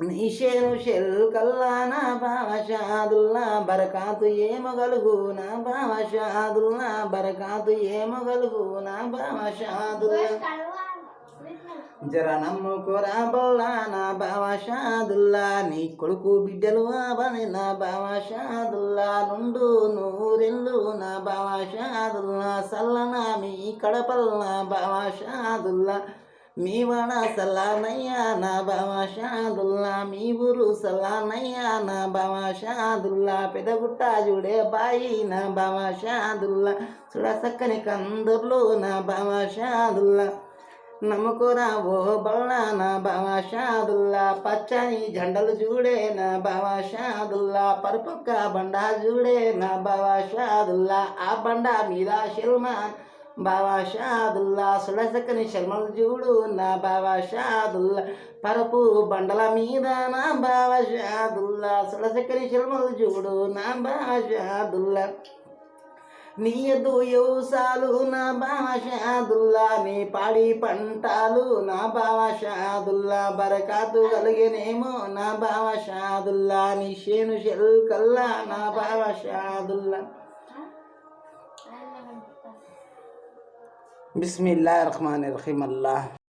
నిషేను షెల్కల్లా నా బావ షాదుల్లా బరకాతు ఏమగలుగు నా బావ షాదుల్లా బరకాతు ఏమగలుగు నా బావ షాదుల్లా జర నమ్ముకోరా బల్లా నా బావ షాదుల్లా నీ కొడుకు బిడ్డలు అవని నా బావ షాదుల్లా నుండు నూరెళ్ళు నా బావ షాదుల్లా సల్లనా మీ కడపల్ నా బావ షాదుల్లా మీ వాడ సలానయ్యా నా బావ షాదుల్లా మీ ఊరు సలానయ్యా నా బావ షాదుల్లా పెదగుట్ట చూడే బాయి నా బావ షాదుల్లా చూడ సక్కని కందర్లు నా బావ షాదుల్లా నమ్మకురా ఓ బల్లా నా బావ షాదుల్లా పచ్చని జెండలు చూడే నా బావ షాదుల్లా పరుపక్క బండ చూడే నా బావ షాదుల్లా ఆ బండ మీద షల్మాన్ బావా షాదుల్లా సులసక్కని శర్మలు చూడు నా బావా షాదుల్లా పరపు బండల మీద నా బావా షాదుల్లా సులసక్కని శర్మలు చూడు నా బావా షాదుల్లా నీ ఎద్దు యవసాలు నా బావ షాదుల్లా నీ పాడి పంటలు నా బావ షాదుల్లా బరకాతు కలిగేనేమో నా బావ షాదుల్లా నీ షేను షెల్కల్లా నా బావ షాదుల్లా बिस्मिल्लाहिर्रहमानिर्रहीम अल्लाह।